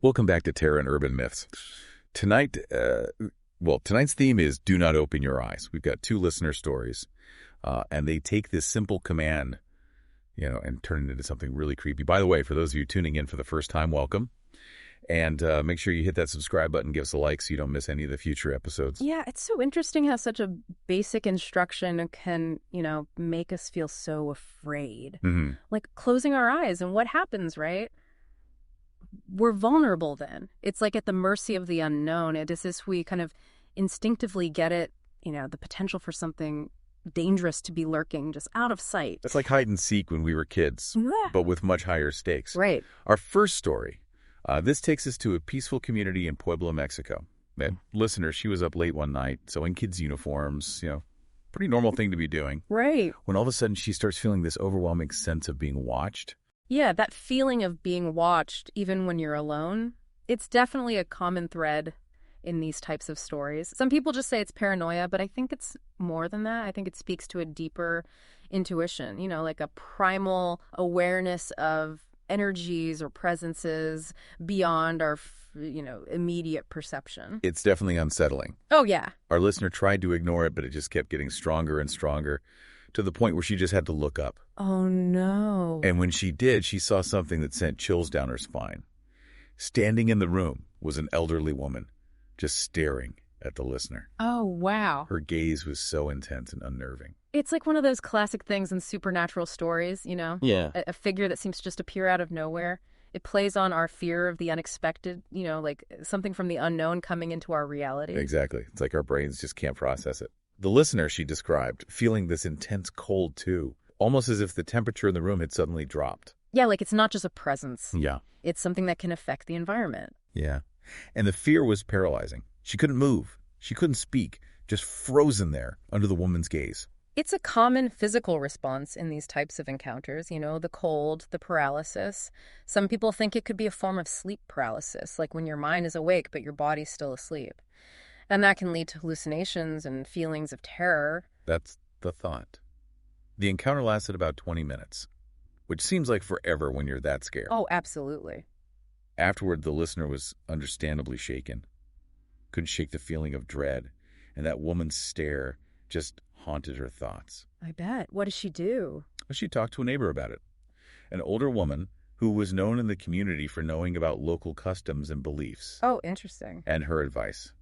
Welcome back to Terror and Urban Myths. Tonight's theme is Do Not Open Your Eyes. We've got two listener stories, and they take this simple command, and turn it into something really creepy. By the way, for those of you tuning in for the first time, welcome. And make sure you hit that subscribe button, give us a like so you don't miss any of the future episodes. Yeah, it's so interesting how such a basic instruction can, make us feel so afraid. Mm-hmm. Like closing our eyes, and what happens, right? We're vulnerable then. It's like at the mercy of the unknown. It is as we kind of instinctively get it, the potential for something dangerous to be lurking just out of sight. It's like hide and seek when we were kids, but with much higher stakes. Right. Our first story, this takes us to a peaceful community in Puebla, Mexico. That listener, she was up late one night, so in kids' uniforms, pretty normal thing to be doing. Right. When all of a sudden she starts feeling this overwhelming sense of being watched. Yeah, that feeling of being watched, even when you're alone, it's definitely a common thread in these types of stories. Some people just say it's paranoia, but I think it's more than that. I think it speaks to a deeper intuition, like a primal awareness of energies or presences beyond our, immediate perception. It's definitely unsettling. Oh, yeah. Our listener tried to ignore it, but it just kept getting stronger and stronger to the point where she just had to look up. Oh, no. And when she did, she saw something that sent chills down her spine. Standing in the room was an elderly woman, just staring at the listener. Oh, wow. Her gaze was so intense and unnerving. It's like one of those classic things in supernatural stories, Yeah. A figure that seems to just appear out of nowhere. It plays on our fear of the unexpected, like something from the unknown coming into our reality. Exactly. It's like our brains just can't process it. The listener, she described, feeling this intense cold too, almost as if the temperature in the room had suddenly dropped. Yeah, like it's not just a presence. Yeah. It's something that can affect the environment. Yeah. And the fear was paralyzing. She couldn't move. She couldn't speak, just frozen there under the woman's gaze. It's a common physical response in these types of encounters, the cold, the paralysis. Some people think it could be a form of sleep paralysis, like when your mind is awake but your body's still asleep. And that can lead to hallucinations and feelings of terror. That's the thought. The encounter lasted about 20 minutes, which seems like forever when you're that scared. Oh, absolutely. Afterward, the listener was understandably shaken. Couldn't shake the feeling of dread, and that woman's stare just haunted her thoughts. I bet. What does she do? She talked to a neighbor about it. An older woman who was known in the community for knowing about local customs and beliefs. Oh, interesting. And her advice: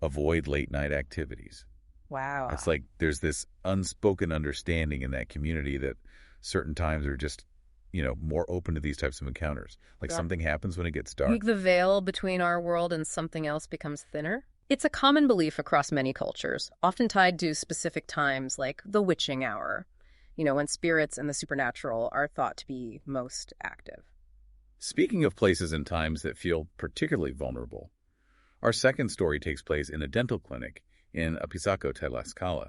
avoid late-night activities. Wow. It's like there's this unspoken understanding in that community that certain times are just, more open to these types of encounters. Like something happens when it gets dark. Like the veil between our world and something else becomes thinner. It's a common belief across many cultures, often tied to specific times like the witching hour, when spirits and the supernatural are thought to be most active. Speaking of places and times that feel particularly vulnerable, our second story takes place in a dental clinic in Apizaco, Tlaxcala.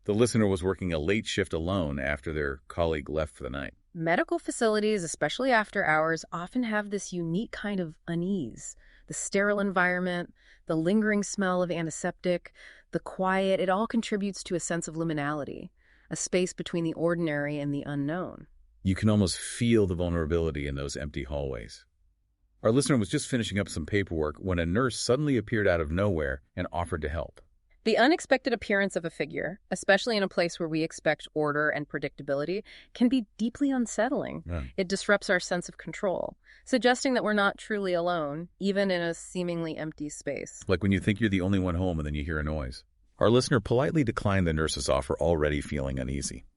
The listener was working a late shift alone after their colleague left for the night. Medical facilities, especially after hours, often have this unique kind of unease. The sterile environment, the lingering smell of antiseptic, the quiet, it all contributes to a sense of liminality, a space between the ordinary and the unknown. You can almost feel the vulnerability in those empty hallways. Our listener was just finishing up some paperwork when a nurse suddenly appeared out of nowhere and offered to help. The unexpected appearance of a figure, especially in a place where we expect order and predictability, can be deeply unsettling. Yeah. It disrupts our sense of control, suggesting that we're not truly alone, even in a seemingly empty space. Like when you think you're the only one home and then you hear a noise. Our listener politely declined the nurse's offer, already feeling uneasy.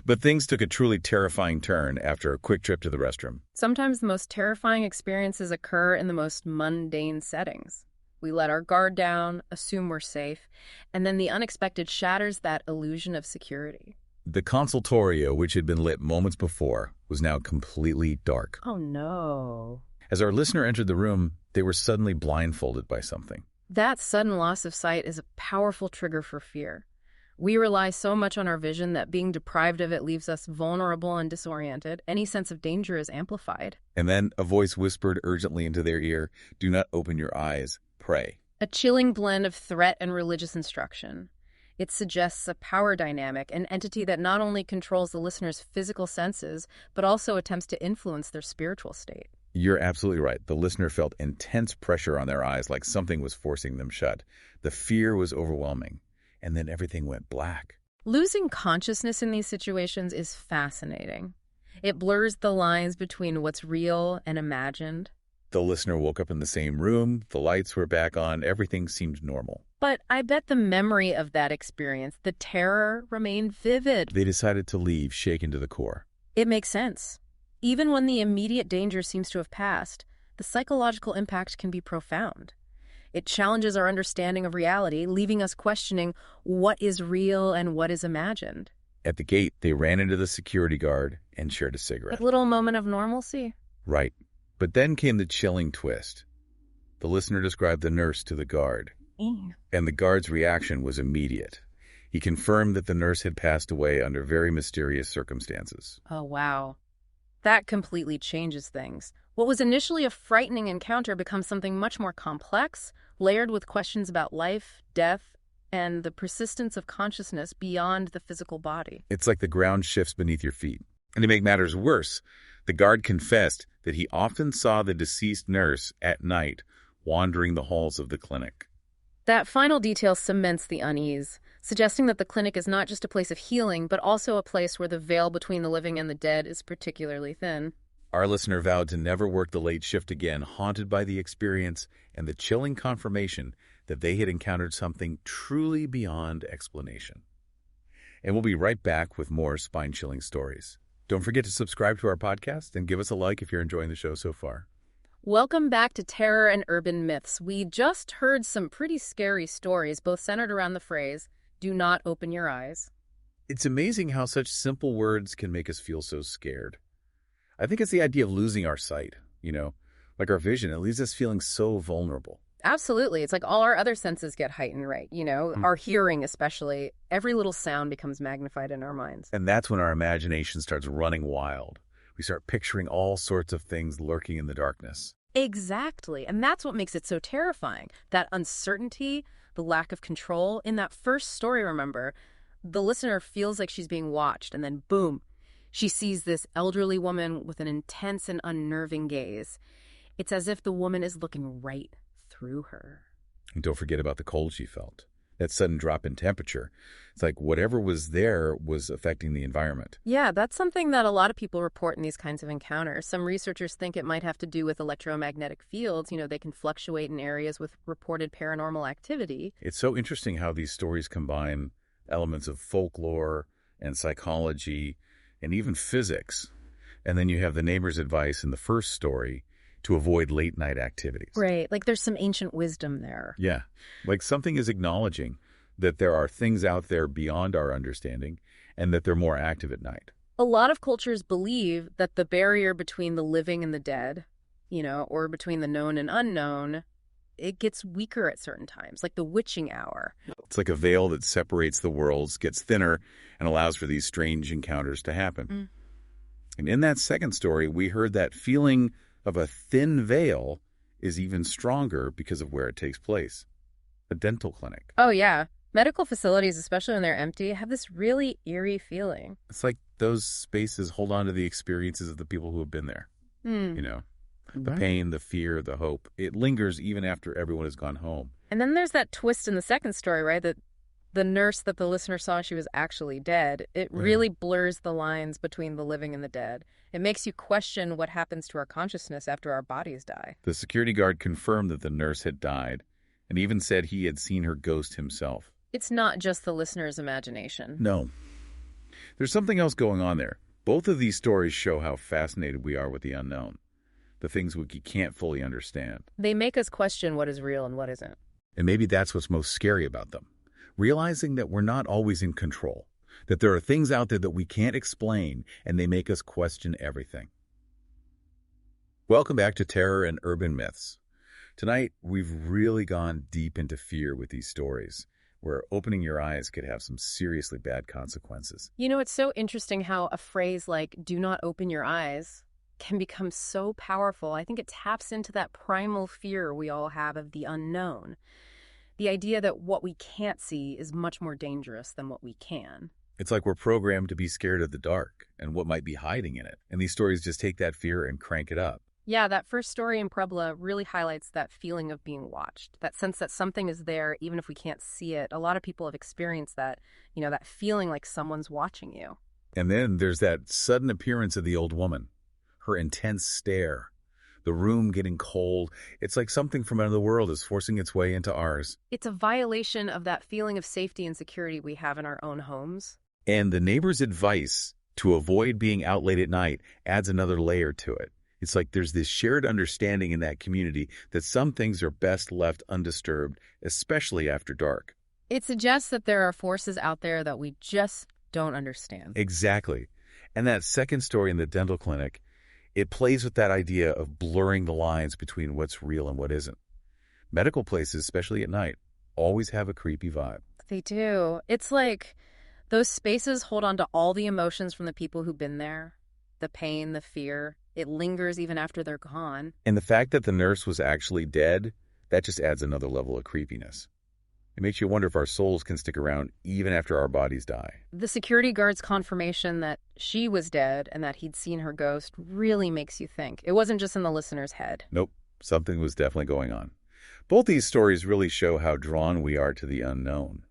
But things took a truly terrifying turn after a quick trip to the restroom. Sometimes the most terrifying experiences occur in the most mundane settings. We let our guard down, assume we're safe, and then the unexpected shatters that illusion of security. The consultorio, which had been lit moments before, was now completely dark. Oh, no. As our listener entered the room, they were suddenly blindfolded by something. That sudden loss of sight is a powerful trigger for fear. We rely so much on our vision that being deprived of it leaves us vulnerable and disoriented. Any sense of danger is amplified. And then a voice whispered urgently into their ear, "Do not open your eyes. Pray." A chilling blend of threat and religious instruction. It suggests a power dynamic, an entity that not only controls the listener's physical senses, but also attempts to influence their spiritual state. You're absolutely right. The listener felt intense pressure on their eyes, like something was forcing them shut. The fear was overwhelming, and then everything went black. Losing consciousness in these situations is fascinating. It blurs the lines between what's real and imagined. The listener woke up in the same room, the lights were back on, everything seemed normal. But I bet the memory of that experience, the terror, remained vivid. They decided to leave, shaken to the core. It makes sense. Even when the immediate danger seems to have passed, the psychological impact can be profound. It challenges our understanding of reality, leaving us questioning what is real and what is imagined. At the gate, they ran into the security guard and shared a cigarette. A little moment of normalcy. Right. But then came the chilling twist. The listener described the nurse to the guard, and the guard's reaction was immediate. He confirmed that the nurse had passed away under very mysterious circumstances. Oh, wow. That completely changes things. What was initially a frightening encounter becomes something much more complex, layered with questions about life, death, and the persistence of consciousness beyond the physical body. It's like the ground shifts beneath your feet. And to make matters worse, the guard confessed that he often saw the deceased nurse at night wandering the halls of the clinic. That final detail cements the unease, suggesting that the clinic is not just a place of healing, but also a place where the veil between the living and the dead is particularly thin. Our listener vowed to never work the late shift again, haunted by the experience and the chilling confirmation that they had encountered something truly beyond explanation. And we'll be right back with more spine-chilling stories. Don't forget to subscribe to our podcast and give us a like if you're enjoying the show so far. Welcome back to Terror and Urban Myths. We just heard some pretty scary stories, both centered around the phrase, "Do not open your eyes." It's amazing how such simple words can make us feel so scared. I think it's the idea of losing our sight, like our vision. It leaves us feeling so vulnerable. Absolutely. It's like all our other senses get heightened, right? Our hearing especially. Every little sound becomes magnified in our minds. And that's when our imagination starts running wild. We start picturing all sorts of things lurking in the darkness. Exactly. And that's what makes it so terrifying. That uncertainty, the lack of control. In that first story, remember, the listener feels like she's being watched, and then boom, she sees this elderly woman with an intense and unnerving gaze. It's as if the woman is looking right through her. And don't forget about the cold she felt. That sudden drop in temperature. It's like whatever was there was affecting the environment. Yeah, that's something that a lot of people report in these kinds of encounters. Some researchers think it might have to do with electromagnetic fields. They can fluctuate in areas with reported paranormal activity. It's so interesting how these stories combine elements of folklore and psychology and even physics. And then you have the neighbor's advice in the first story to avoid late-night activities. Right, like there's some ancient wisdom there. Yeah, like something is acknowledging that there are things out there beyond our understanding and that they're more active at night. A lot of cultures believe that the barrier between the living and the dead, or between the known and unknown, it gets weaker at certain times, like the witching hour. It's like a veil that separates the worlds, gets thinner, and allows for these strange encounters to happen. And in that second story, we heard that feeling of a thin veil is even stronger because of where it takes place. A dental clinic. Oh, yeah. Medical facilities, especially when they're empty, have this really eerie feeling. It's like those spaces hold on to the experiences of the people who have been there. The pain, the fear, the hope. It lingers even after everyone has gone home. And then there's that twist in the second story, right? That the nurse that the listener saw, she was actually dead. It really blurs the lines between the living and the dead. It makes you question what happens to our consciousness after our bodies die. The security guard confirmed that the nurse had died and even said he had seen her ghost himself. It's not just the listener's imagination. No. There's something else going on there. Both of these stories show how fascinated we are with the unknown, the things we can't fully understand. They make us question what is real and what isn't. And maybe that's what's most scary about them. Realizing that we're not always in control, that there are things out there that we can't explain, and they make us question everything. Welcome back to Terror and Urban Myths. Tonight, we've really gone deep into fear with these stories, where opening your eyes could have some seriously bad consequences. It's so interesting how a phrase like, "do not open your eyes," can become so powerful. I think it taps into that primal fear we all have of the unknown. The idea that what we can't see is much more dangerous than what we can. It's like we're programmed to be scared of the dark and what might be hiding in it. And these stories just take that fear and crank it up. Yeah, that first story in Puebla really highlights that feeling of being watched, that sense that something is there even if we can't see it. A lot of people have experienced that, that feeling like someone's watching you. And then there's that sudden appearance of the old woman, her intense stare, the room getting cold. It's like something from another world is forcing its way into ours. It's a violation of that feeling of safety and security we have in our own homes. And the neighbor's advice to avoid being out late at night adds another layer to it. It's like there's this shared understanding in that community that some things are best left undisturbed, especially after dark. It suggests that there are forces out there that we just don't understand. Exactly. And that second story in the dental clinic, it plays with that idea of blurring the lines between what's real and what isn't. Medical places, especially at night, always have a creepy vibe. They do. It's like those spaces hold on to all the emotions from the people who've been there. The pain, the fear. It lingers even after they're gone. And the fact that the nurse was actually dead, that just adds another level of creepiness. It makes you wonder if our souls can stick around even after our bodies die. The security guard's confirmation that she was dead and that he'd seen her ghost really makes you think. It wasn't just in the listener's head. Nope, something was definitely going on. Both these stories really show how drawn we are to the unknown.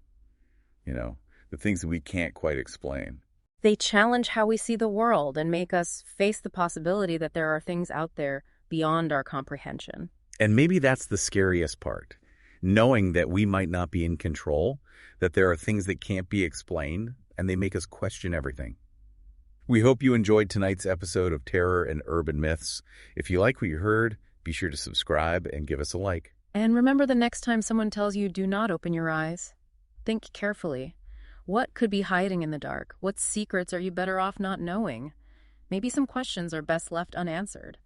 The things that we can't quite explain. They challenge how we see the world and make us face the possibility that there are things out there beyond our comprehension. And maybe that's the scariest part. Knowing that we might not be in control, that there are things that can't be explained, and they make us question everything. We hope you enjoyed tonight's episode of Terror and Urban Myths. If you like what you heard, be sure to subscribe and give us a like. And remember, the next time someone tells you do not open your eyes, think carefully. What could be hiding in the dark? What secrets are you better off not knowing? Maybe some questions are best left unanswered.